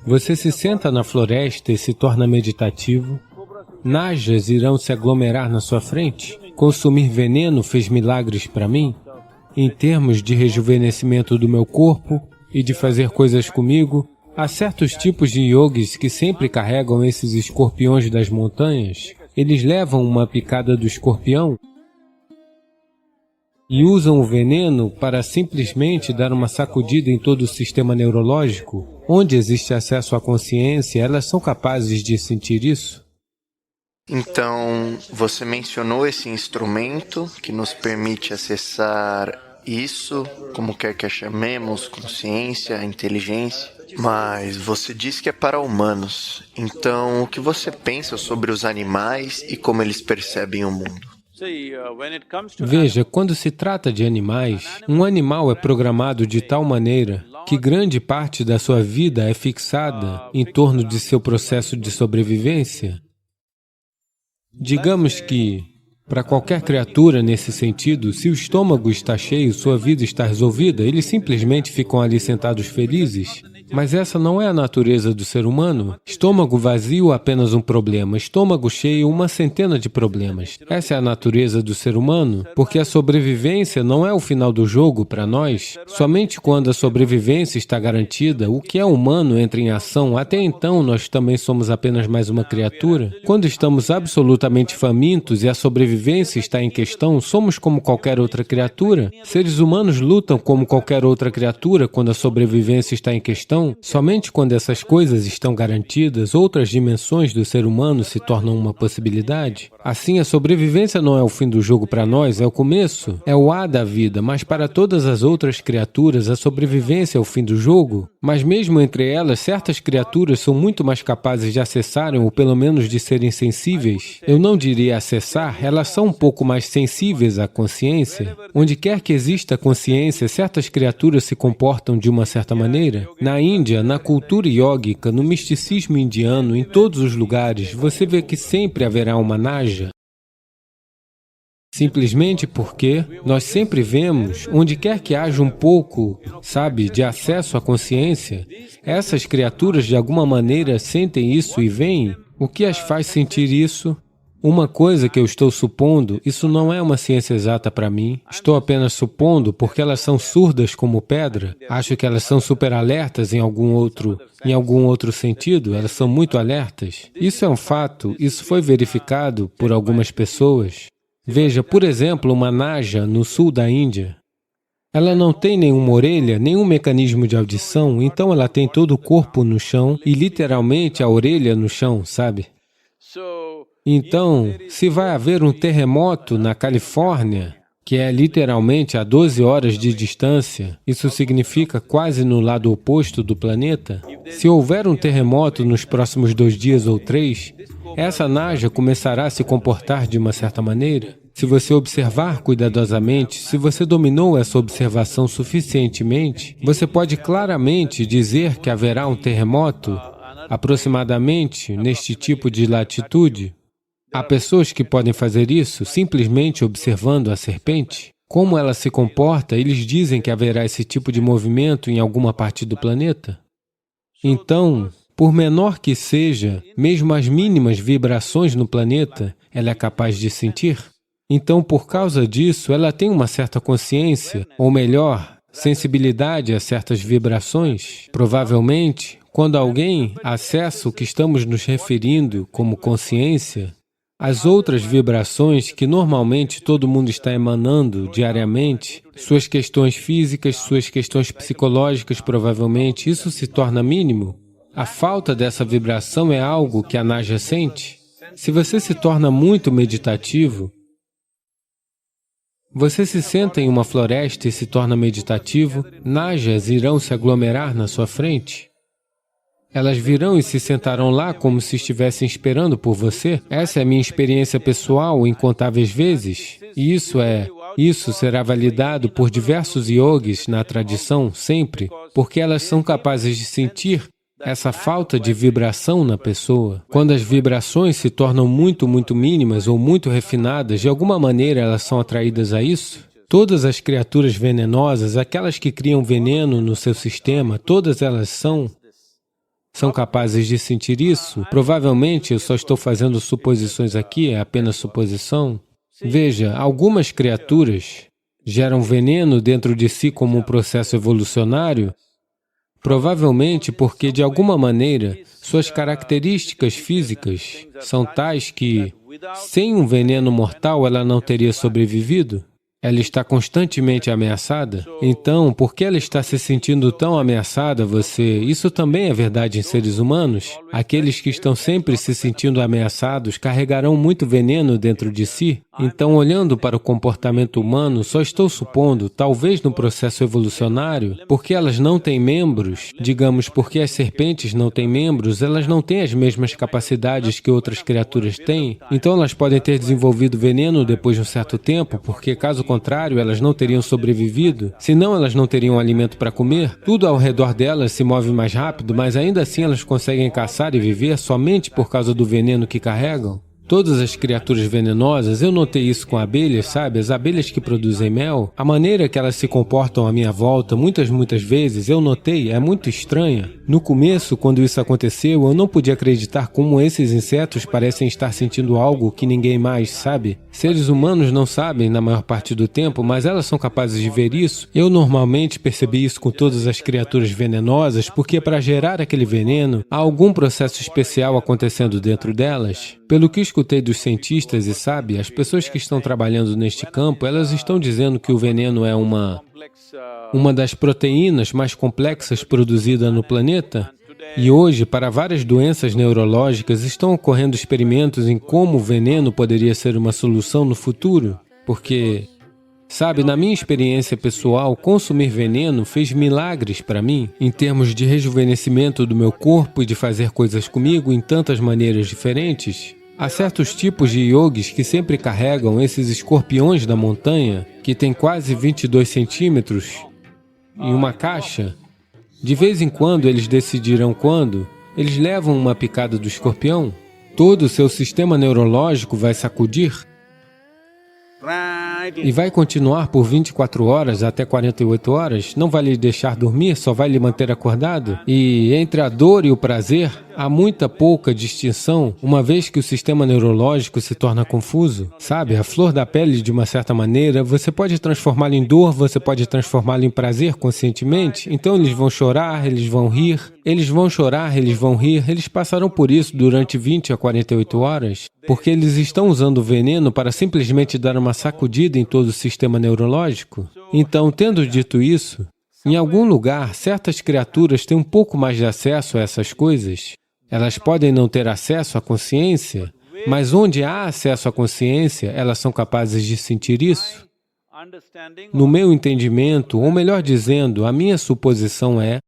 Você se senta na floresta e se torna meditativo. Najas irão se aglomerar na sua frente. Consumir veneno fez milagres para mim, em termos de rejuvenescimento do meu corpo e de fazer coisas comigo. Há certos tipos de yogis que sempre carregam esses escorpiões das montanhas. Eles levam uma picada do escorpião e usam o veneno para simplesmente dar uma sacudida em todo o sistema neurológico. Onde existe acesso à consciência, elas são capazes de sentir isso. Então, você mencionou esse instrumento que nos permite acessar isso, como quer que a chamemos, consciência, inteligência, mas você disse que é para humanos. Então, o que você pensa sobre os animais e como eles percebem o mundo? Veja, quando se trata de animais, um animal é programado de tal maneira que grande parte da sua vida é fixada em torno de seu processo de sobrevivência. Digamos que, para qualquer criatura nesse sentido, se o estômago está cheio, sua vida está resolvida, eles simplesmente ficam ali sentados felizes. Mas essa não é a natureza do ser humano. Estômago vazio, apenas um problema. Estômago cheio, uma centena de problemas. Essa é a natureza do ser humano, porque a sobrevivência não é o final do jogo para nós. Somente quando a sobrevivência está garantida, o que é humano entra em ação. Até então, nós também somos apenas mais uma criatura. Quando estamos absolutamente famintos e a sobrevivência está em questão, somos como qualquer outra criatura. Seres humanos lutam como qualquer outra criatura quando a sobrevivência está em questão. Somente quando essas coisas estão garantidas, outras dimensões do ser humano se tornam uma possibilidade. Assim, a sobrevivência não é o fim do jogo para nós, é o começo, é o A da vida, mas para todas as outras criaturas, a sobrevivência é o fim do jogo. Mas mesmo entre elas, certas criaturas são muito mais capazes de acessarem, ou pelo menos de serem sensíveis. Eu não diria acessar, elas são um pouco mais sensíveis à consciência. Onde quer que exista consciência, certas criaturas se comportam de uma certa maneira. Na Índia, na cultura yógica, no misticismo indiano, em todos os lugares, você vê que sempre haverá uma naja. Simplesmente porque nós sempre vemos, onde quer que haja um pouco, de acesso à consciência, essas criaturas de alguma maneira sentem isso e veem. O que as faz sentir isso? Uma coisa que eu estou supondo, isso não é uma ciência exata para mim, estou apenas supondo porque elas são surdas como pedra, acho que elas são super alertas em algum outro sentido, elas são muito alertas. Isso é um fato, isso foi verificado por algumas pessoas. Veja, por exemplo, uma naja no sul da Índia. Ela não tem nenhuma orelha, nenhum mecanismo de audição, então ela tem todo o corpo no chão e literalmente a orelha no chão, sabe? Então, se vai haver um terremoto na Califórnia, que é literalmente a 12 horas de distância, isso significa quase no lado oposto do planeta, se houver um terremoto nos próximos 2 dias ou 3, essa naja começará a se comportar de uma certa maneira. Se você observar cuidadosamente, se você dominou essa observação suficientemente, você pode claramente dizer que haverá um terremoto aproximadamente neste tipo de latitude. Há pessoas que podem fazer isso simplesmente observando a serpente. Como ela se comporta, eles dizem que haverá esse tipo de movimento em alguma parte do planeta. Então, por menor que seja, mesmo as mínimas vibrações no planeta, ela é capaz de sentir. Então, por causa disso, ela tem uma certa consciência, ou melhor, sensibilidade a certas vibrações. Provavelmente, quando alguém acessa o que estamos nos referindo como consciência, as outras vibrações que normalmente todo mundo está emanando diariamente, suas questões físicas, suas questões psicológicas, provavelmente, isso se torna mínimo. A falta dessa vibração é algo que a naja sente. Se você se torna muito meditativo, você se senta em uma floresta e se torna meditativo, najas irão se aglomerar na sua frente. Elas virão e se sentarão lá como se estivessem esperando por você. Essa é a minha experiência pessoal incontáveis vezes. E isso será validado por diversos yogis na tradição, sempre, porque elas são capazes de sentir essa falta de vibração na pessoa. Quando as vibrações se tornam muito mínimas ou muito refinadas, de alguma maneira elas são atraídas a isso. Todas as criaturas venenosas, aquelas que criam veneno no seu sistema, todas elas são capazes de sentir isso? Provavelmente eu só estou fazendo suposições aqui, é apenas suposição. Veja, algumas criaturas geram veneno dentro de si como um processo evolucionário, provavelmente porque, de alguma maneira, suas características físicas são tais que, sem um veneno mortal, ela não teria sobrevivido. Ela está constantemente ameaçada. Então, por que ela está se sentindo tão ameaçada, Isso também é verdade em seres humanos. Aqueles que estão sempre se sentindo ameaçados carregarão muito veneno dentro de si. Então, olhando para o comportamento humano, só estou supondo, talvez no processo evolucionário, porque elas não têm membros, digamos, porque as serpentes não têm membros, elas não têm as mesmas capacidades que outras criaturas têm, então elas podem ter desenvolvido veneno depois de um certo tempo, porque caso contrário, elas não teriam sobrevivido, senão elas não teriam alimento para comer. Tudo ao redor delas se move mais rápido, mas ainda assim elas conseguem caçar e viver somente por causa do veneno que carregam. Todas as criaturas venenosas, eu notei isso com abelhas, sabe? As abelhas que produzem mel, a maneira que elas se comportam à minha volta, muitas vezes, eu notei, é muito estranha. No começo, quando isso aconteceu, eu não podia acreditar como esses insetos parecem estar sentindo algo que ninguém mais sabe. Seres humanos não sabem na maior parte do tempo, mas elas são capazes de ver isso. Eu normalmente percebi isso com todas as criaturas venenosas, porque para gerar aquele veneno, há algum processo especial acontecendo dentro delas. Pelo que escutei dos cientistas e sabe, as pessoas que estão trabalhando neste campo, elas estão dizendo que o veneno é uma das proteínas mais complexas produzida no planeta. E hoje, para várias doenças neurológicas, estão ocorrendo experimentos em como o veneno poderia ser uma solução no futuro. Porque, sabe, na minha experiência pessoal, consumir veneno fez milagres para mim, em termos de rejuvenescimento do meu corpo e de fazer coisas comigo em tantas maneiras diferentes. Há certos tipos de yogis que sempre carregam esses escorpiões da montanha, que têm quase 22 centímetros, em uma caixa. De vez em quando, eles decidirão quando, eles levam uma picada do escorpião, todo o seu sistema neurológico vai sacudir e vai continuar por 24 horas até 48 horas, não vai lhe deixar dormir, só vai lhe manter acordado. E entre a dor e o prazer, há muita pouca distinção, uma vez que o sistema neurológico se torna confuso. Sabe, a flor da pele, de uma certa maneira, você pode transformá-la em dor, você pode transformá-la em prazer conscientemente. Então eles vão chorar, eles vão rir, eles vão chorar, eles vão rir, eles passarão por isso durante 20 a 48 horas, porque eles estão usando o veneno para simplesmente dar uma sacudida em todo o sistema neurológico. Então, tendo dito isso, em algum lugar, certas criaturas têm um pouco mais de acesso a essas coisas. Elas podem não ter acesso à consciência, mas onde há acesso à consciência, elas são capazes de sentir isso. No meu entendimento, ou melhor dizendo, a minha suposição é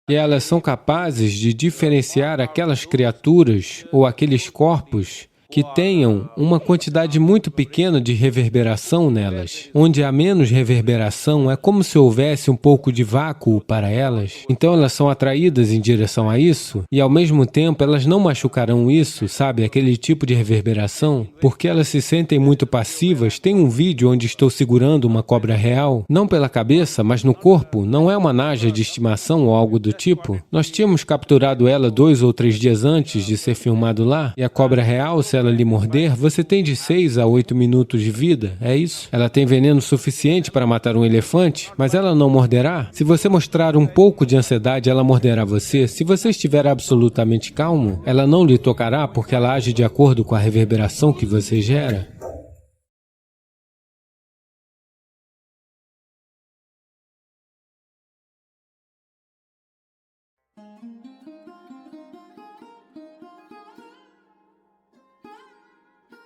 que elas são capazes de diferenciar aquelas criaturas ou aqueles corpos que tenham uma quantidade muito pequena de reverberação nelas. Onde há menos reverberação, é como se houvesse um pouco de vácuo para elas. Então elas são atraídas em direção a isso, e ao mesmo tempo elas não machucarão isso, sabe, aquele tipo de reverberação, porque elas se sentem muito passivas. Tem um vídeo onde estou segurando uma cobra real, não pela cabeça, mas no corpo, não é uma naja de estimação ou algo do tipo. Nós tínhamos capturado ela 2 ou 3 dias antes de ser filmado lá, e a cobra real, se ela lhe morder, você tem de 6 a 8 minutos de vida, é isso? Ela tem veneno suficiente para matar um elefante, mas ela não morderá? Se você mostrar um pouco de ansiedade, ela morderá você. Se você estiver absolutamente calmo, ela não lhe tocará porque ela age de acordo com a reverberação que você gera.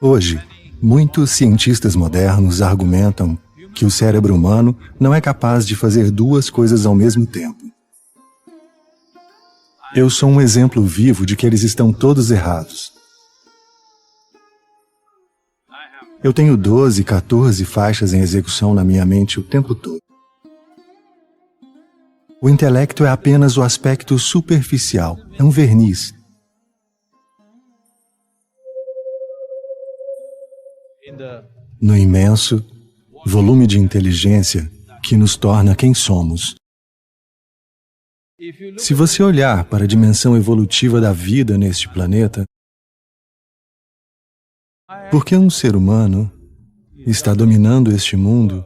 Hoje, muitos cientistas modernos argumentam que o cérebro humano não é capaz de fazer 2 coisas ao mesmo tempo. Eu sou um exemplo vivo de que eles estão todos errados. Eu tenho 12, 14 faixas em execução na minha mente o tempo todo. O intelecto é apenas o aspecto superficial, é um verniz. No imenso, volume de inteligência que nos torna quem somos. Se você olhar para a dimensão evolutiva da vida neste planeta, por que um ser humano está dominando este mundo,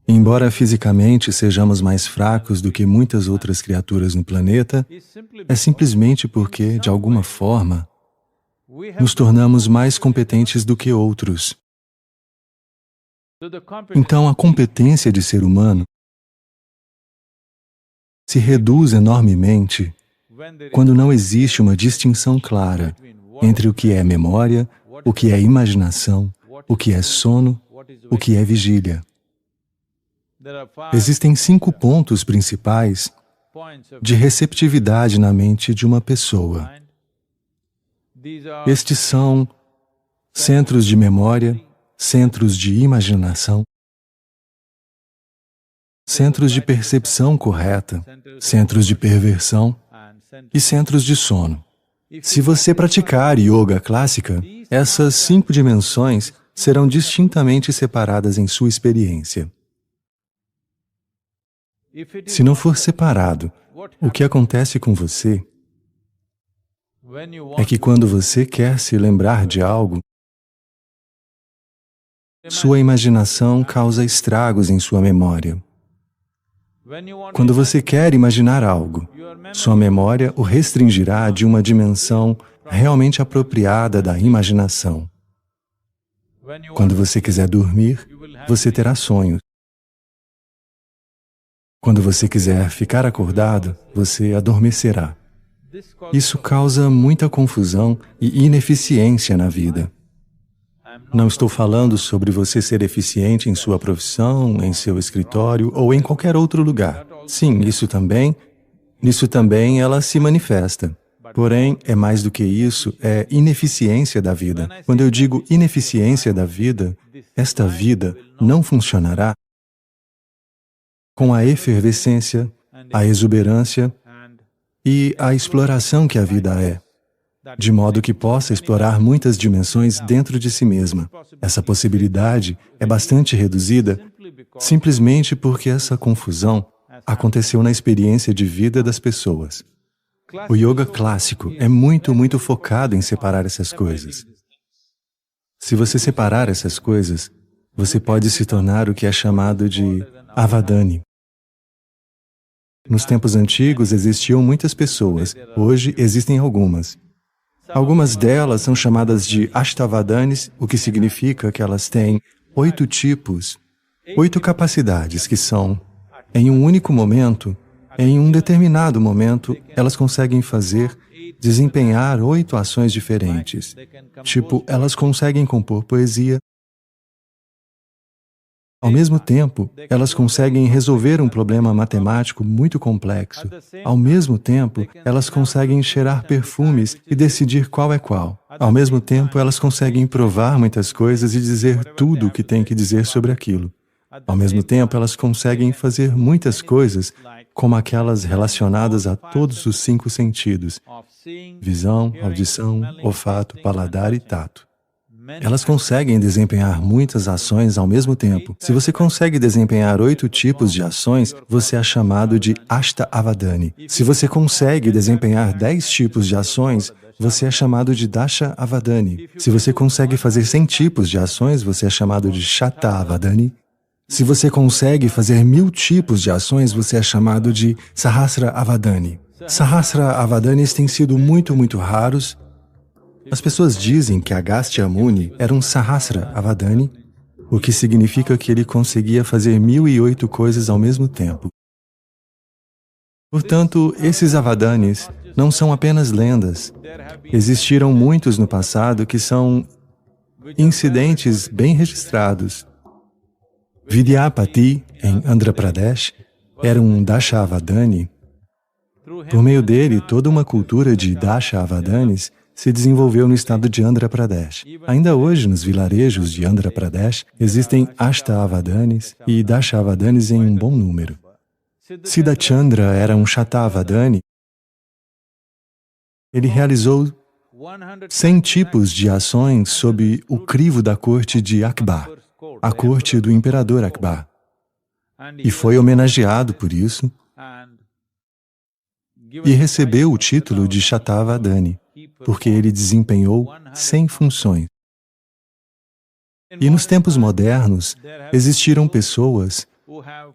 embora fisicamente sejamos mais fracos do que muitas outras criaturas no planeta, é simplesmente porque, de alguma forma, nos tornamos mais competentes do que outros. Então, a competência de ser humano se reduz enormemente quando não existe uma distinção clara entre o que é memória, o que é imaginação, o que é sono, o que é vigília. Existem 5 pontos principais de receptividade na mente de uma pessoa. Estes são centros de memória, centros de imaginação, centros de percepção correta, centros de perversão e centros de sono. Se você praticar yoga clássica, essas 5 dimensões serão distintamente separadas em sua experiência. Se não for separado, o que acontece com você é que quando você quer se lembrar de algo, sua imaginação causa estragos em sua memória. Quando você quer imaginar algo, sua memória o restringirá de uma dimensão realmente apropriada da imaginação. Quando você quiser dormir, você terá sonhos. Quando você quiser ficar acordado, você adormecerá. Isso causa muita confusão e ineficiência na vida. Não estou falando sobre você ser eficiente em sua profissão, em seu escritório ou em qualquer outro lugar. Sim, nisso também ela se manifesta. Porém, é mais do que isso, é ineficiência da vida. Quando eu digo ineficiência da vida, esta vida não funcionará com a efervescência, a exuberância e a exploração que a vida é, de modo que possa explorar muitas dimensões dentro de si mesma. Essa possibilidade é bastante reduzida simplesmente porque essa confusão aconteceu na experiência de vida das pessoas. O yoga clássico é muito focado em separar essas coisas. Se você separar essas coisas, você pode se tornar o que é chamado de avadani. Nos tempos antigos existiam muitas pessoas, hoje existem algumas. Algumas delas são chamadas de Ashtavadanis, o que significa que elas têm 8 tipos, 8 capacidades que são, em um único momento, em um determinado momento, elas conseguem desempenhar 8 ações diferentes. Tipo, elas conseguem compor poesia. Ao mesmo tempo, elas conseguem resolver um problema matemático muito complexo. Ao mesmo tempo, elas conseguem cheirar perfumes e decidir qual é qual. Ao mesmo tempo, elas conseguem provar muitas coisas e dizer tudo o que tem que dizer sobre aquilo. Ao mesmo tempo, elas conseguem fazer muitas coisas, como aquelas relacionadas a todos os 5 sentidos: visão, audição, olfato, paladar e tato. Elas conseguem desempenhar muitas ações ao mesmo tempo. Se você consegue desempenhar 8 tipos de ações, você é chamado de Ashta-avadani. Se você consegue desempenhar 10 tipos de ações, você é chamado de Dasha-avadani. Se você consegue fazer 100 tipos de ações, você é chamado de Shata-avadani. Se você consegue fazer 1000 tipos de ações, você é chamado de Sahasra-avadani. Sahasra-avadanis têm sido muito raros. As pessoas dizem que Agastya Muni era um Sahasra-avadani, o que significa que ele conseguia fazer 1008 coisas ao mesmo tempo. Portanto, esses avadanis não são apenas lendas. Existiram muitos no passado que são incidentes bem registrados. Vidyapati, em Andhra Pradesh, era um Dasha-avadani. Por meio dele, toda uma cultura de Dasha-avadanis se desenvolveu no estado de Andhra Pradesh. Ainda hoje, nos vilarejos de Andhra Pradesh, existem Ashta-avadanis e Dasha-avadanis em um bom número. Siddhachandra era um Shata-avadani. Ele realizou 100 tipos de ações sob o crivo da corte de Akbar. à corte do imperador Akbar. E foi homenageado por isso e recebeu o título de Shatavadani, porque ele desempenhou 100 funções. E nos tempos modernos, existiram pessoas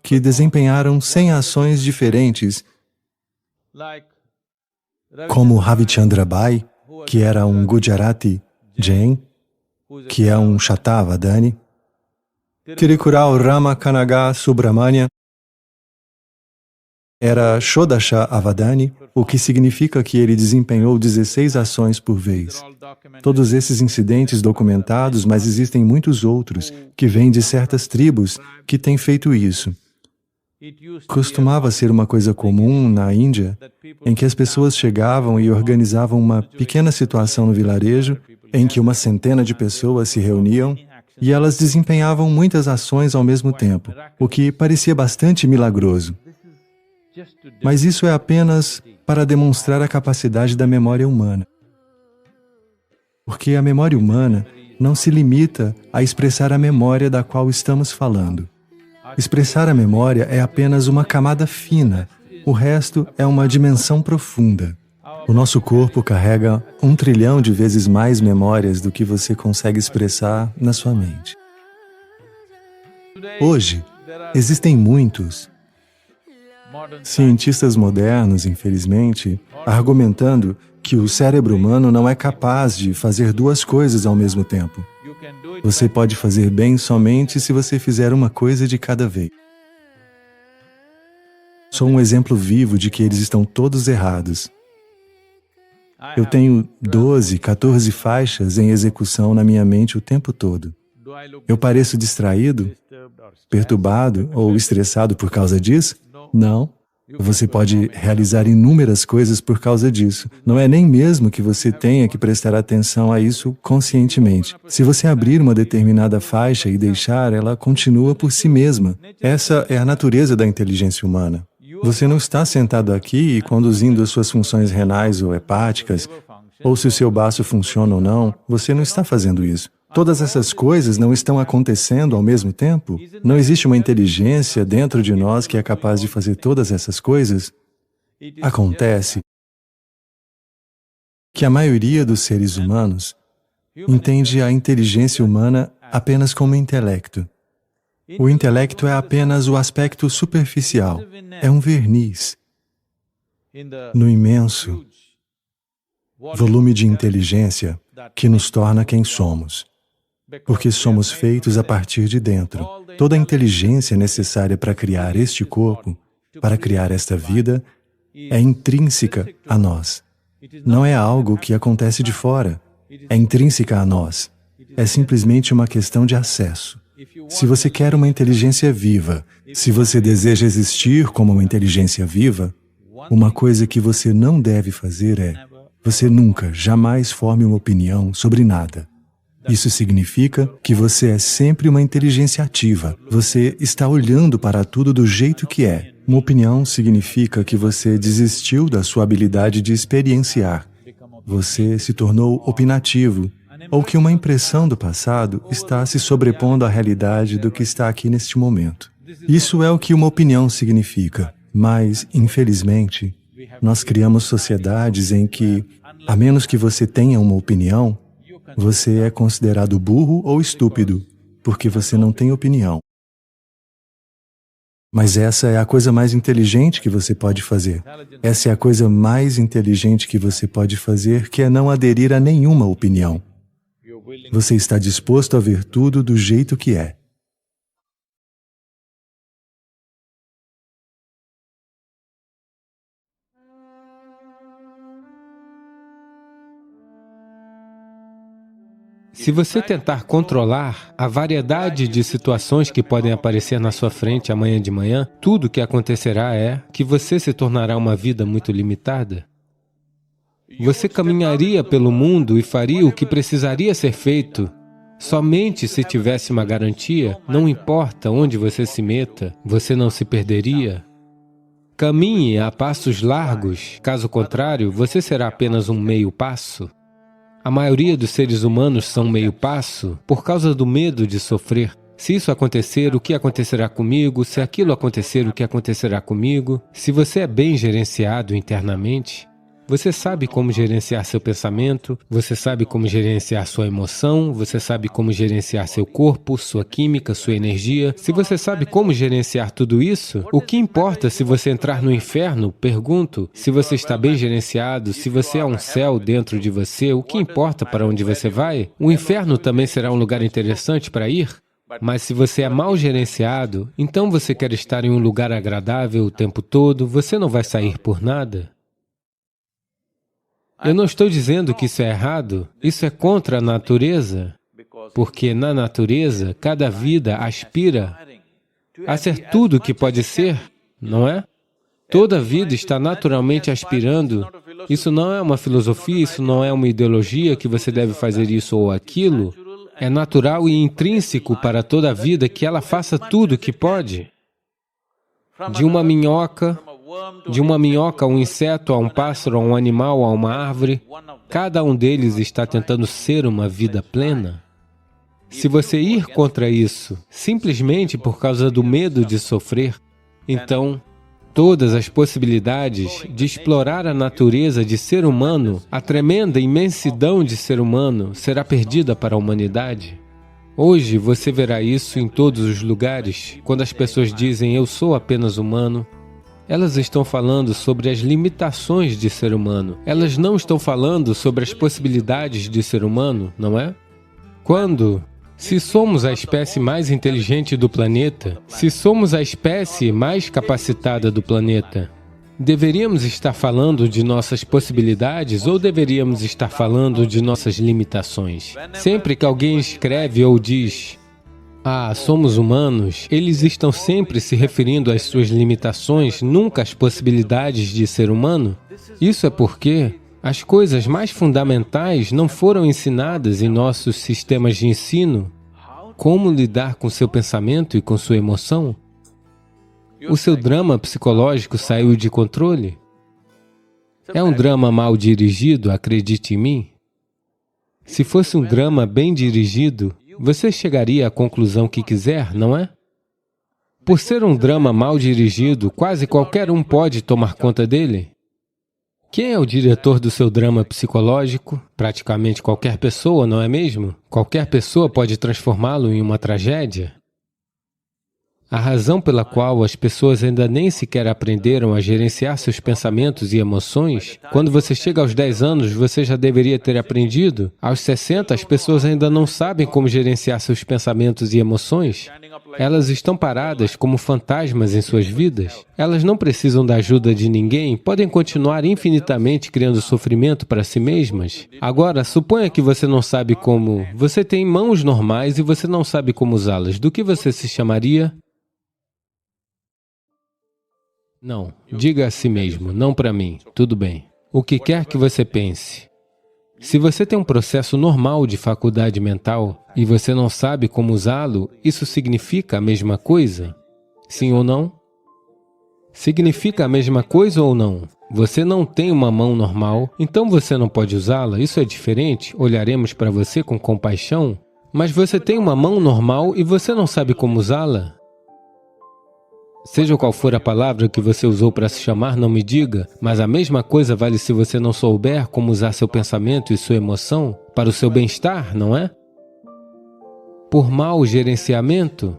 que desempenharam 100 ações diferentes, como Ravichandra Bai, que era um Gujarati Jain, que é um Shatavadani, Tirikural Rama Kanaga Subramania era Shodasha Avadani, o que significa que ele desempenhou 16 ações por vez. Todos esses incidentes documentados, mas existem muitos outros que vêm de certas tribos que têm feito isso. Costumava ser uma coisa comum na Índia, em que as pessoas chegavam e organizavam uma pequena situação no vilarejo, em que uma centena de pessoas se reuniam e elas desempenhavam muitas ações ao mesmo tempo, o que parecia bastante milagroso. Mas isso é apenas para demonstrar a capacidade da memória humana. Porque a memória humana não se limita a expressar a memória da qual estamos falando. Expressar a memória é apenas uma camada fina, o resto é uma dimensão profunda. O nosso corpo carrega 1 trilhão de vezes mais memórias do que você consegue expressar na sua mente. Hoje, existem muitos cientistas modernos, infelizmente, argumentando que o cérebro humano não é capaz de fazer 2 coisas ao mesmo tempo. Você pode fazer bem somente se você fizer uma coisa de cada vez. Sou um exemplo vivo de que eles estão todos errados. Eu tenho 12, 14 faixas em execução na minha mente o tempo todo. Eu pareço distraído, perturbado ou estressado por causa disso? Não. Você pode realizar inúmeras coisas por causa disso. Não é nem mesmo que você tenha que prestar atenção a isso conscientemente. Se você abrir uma determinada faixa e deixar, ela continua por si mesma. Essa é a natureza da inteligência humana. Você não está sentado aqui e conduzindo as suas funções renais ou hepáticas, ou se o seu baço funciona ou não, você não está fazendo isso. Todas essas coisas não estão acontecendo ao mesmo tempo? Não existe uma inteligência dentro de nós que é capaz de fazer todas essas coisas? Acontece que a maioria dos seres humanos entende a inteligência humana apenas como intelecto. O intelecto é apenas o aspecto superficial, é um verniz no imenso volume de inteligência que nos torna quem somos. Porque somos feitos a partir de dentro. Toda a inteligência necessária para criar este corpo, para criar esta vida, é intrínseca a nós. Não é algo que acontece de fora, é intrínseca a nós. É simplesmente uma questão de acesso. Se você quer uma inteligência viva, se você deseja existir como uma inteligência viva, uma coisa que você não deve fazer é, você nunca, jamais forme uma opinião sobre nada. Isso significa que você é sempre uma inteligência ativa. Você está olhando para tudo do jeito que é. Uma opinião significa que você desistiu da sua habilidade de experienciar. Você se tornou opinativo, ou que uma impressão do passado está se sobrepondo à realidade do que está aqui neste momento. Isso é o que uma opinião significa. Mas, infelizmente, nós criamos sociedades em que, a menos que você tenha uma opinião, você é considerado burro ou estúpido, porque você não tem opinião. Mas essa é a coisa mais inteligente que você pode fazer. Essa é a coisa mais inteligente que você pode fazer, que é não aderir a nenhuma opinião. Você está disposto a ver tudo do jeito que é. Se você tentar controlar a variedade de situações que podem aparecer na sua frente amanhã de manhã, tudo o que acontecerá é que você se tornará uma vida muito limitada. Você caminharia pelo mundo e faria o que precisaria ser feito somente se tivesse uma garantia, não importa onde você se meta, você não se perderia. Caminhe a passos largos, caso contrário, você será apenas um meio passo. A maioria dos seres humanos são meio passo por causa do medo de sofrer. Se isso acontecer, o que acontecerá comigo? Se aquilo acontecer, o que acontecerá comigo? Se você é bem gerenciado internamente, você sabe como gerenciar seu pensamento, você sabe como gerenciar sua emoção, você sabe como gerenciar seu corpo, sua química, sua energia. Se você sabe como gerenciar tudo isso, o que importa se você entrar no inferno? Pergunto, se você está bem gerenciado, se você há um céu dentro de você, o que importa para onde você vai? O inferno também será um lugar interessante para ir? Mas se você é mal gerenciado, então você quer estar em um lugar agradável o tempo todo, você não vai sair por nada. Eu não estou dizendo que isso é errado, isso é contra a natureza, porque na natureza, cada vida aspira a ser tudo o que pode ser, não é? Toda vida está naturalmente aspirando. Isso não é uma filosofia, isso não é uma ideologia que você deve fazer isso ou aquilo. É natural e intrínseco para toda a vida que ela faça tudo o que pode. De uma minhoca a um inseto, a um pássaro, a um animal, a uma árvore, cada um deles está tentando ser uma vida plena. Se você ir contra isso, simplesmente por causa do medo de sofrer, então, todas as possibilidades de explorar a natureza de ser humano, a tremenda imensidão de ser humano, será perdida para a humanidade. Hoje você verá isso em todos os lugares, quando as pessoas dizem eu sou apenas humano. Elas estão falando sobre as limitações de ser humano. Elas não estão falando sobre as possibilidades de ser humano, não é? Se somos a espécie mais inteligente do planeta, se somos a espécie mais capacitada do planeta, deveríamos estar falando de nossas possibilidades ou deveríamos estar falando de nossas limitações? Sempre que alguém escreve ou diz, somos humanos, eles estão sempre se referindo às suas limitações, nunca às possibilidades de ser humano. Isso é porque as coisas mais fundamentais não foram ensinadas em nossos sistemas de ensino. Como lidar com seu pensamento e com sua emoção? O seu drama psicológico saiu de controle? É um drama mal dirigido, acredite em mim? Se fosse um drama bem dirigido, você chegaria à conclusão que quiser, não é? Por ser um drama mal dirigido, quase qualquer um pode tomar conta dele. Quem é o diretor do seu drama psicológico? Praticamente qualquer pessoa, não é mesmo? Qualquer pessoa pode transformá-lo em uma tragédia. A razão pela qual as pessoas ainda nem sequer aprenderam a gerenciar seus pensamentos e emoções, quando você chega aos 10 anos, você já deveria ter aprendido. Aos 60, as pessoas ainda não sabem como gerenciar seus pensamentos e emoções. Elas estão paradas como fantasmas em suas vidas. Elas não precisam da ajuda de ninguém, podem continuar infinitamente criando sofrimento para si mesmas. Agora, suponha que você não sabe como... Você tem mãos normais e você não sabe como usá-las. Do que você se chamaria? Não, diga a si mesmo, não para mim, tudo bem. O que quer que você pense. Se você tem um processo normal de faculdade mental e você não sabe como usá-lo, isso significa a mesma coisa? Sim ou não? Significa a mesma coisa ou não? Você não tem uma mão normal, então você não pode usá-la? Isso é diferente? Olharemos para você com compaixão? Mas você tem uma mão normal e você não sabe como usá-la? Seja qual for a palavra que você usou para se chamar, não me diga, mas a mesma coisa vale se você não souber como usar seu pensamento e sua emoção para o seu bem-estar, não é? Por mau gerenciamento?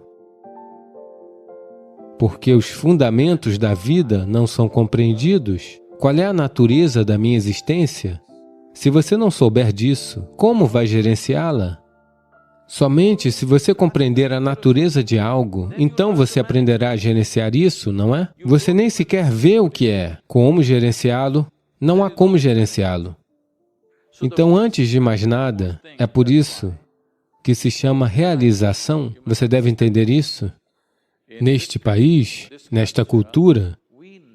Porque os fundamentos da vida não são compreendidos? Qual é a natureza da minha existência? Se você não souber disso, como vai gerenciá-la? Somente se você compreender a natureza de algo, então você aprenderá a gerenciar isso, não é? Você nem sequer vê o que é. Como gerenciá-lo? Não há como gerenciá-lo. Então, antes de mais nada, é por isso que se chama realização. Você deve entender isso. Neste país, nesta cultura,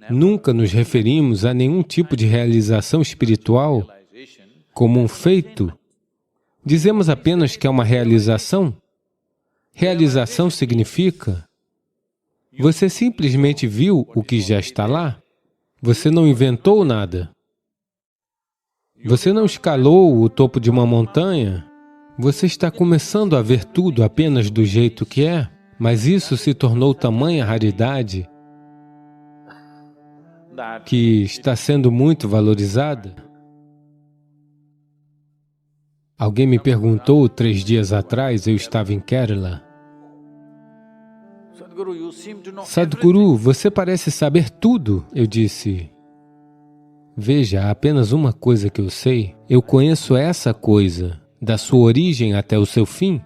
nunca nos referimos a nenhum tipo de realização espiritual como um feito. Dizemos apenas que é uma realização. Realização significa você simplesmente viu o que já está lá. Você não inventou nada. Você não escalou o topo de uma montanha. Você está começando a ver tudo apenas do jeito que é, mas isso se tornou tamanha raridade que está sendo muito valorizada. Alguém me perguntou 3 dias atrás, eu estava em Kerala. Sadhguru, você parece saber tudo. Eu disse, veja, há apenas uma coisa que eu sei. Eu conheço essa coisa, da sua origem até o seu fim.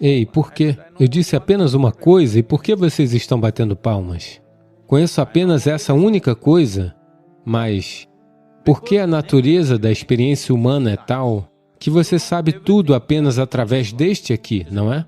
Ei, por quê? Eu disse apenas uma coisa, e por que vocês estão batendo palmas? Conheço apenas essa única coisa, mas por que a natureza da experiência humana é tal que você sabe tudo apenas através deste aqui, não é?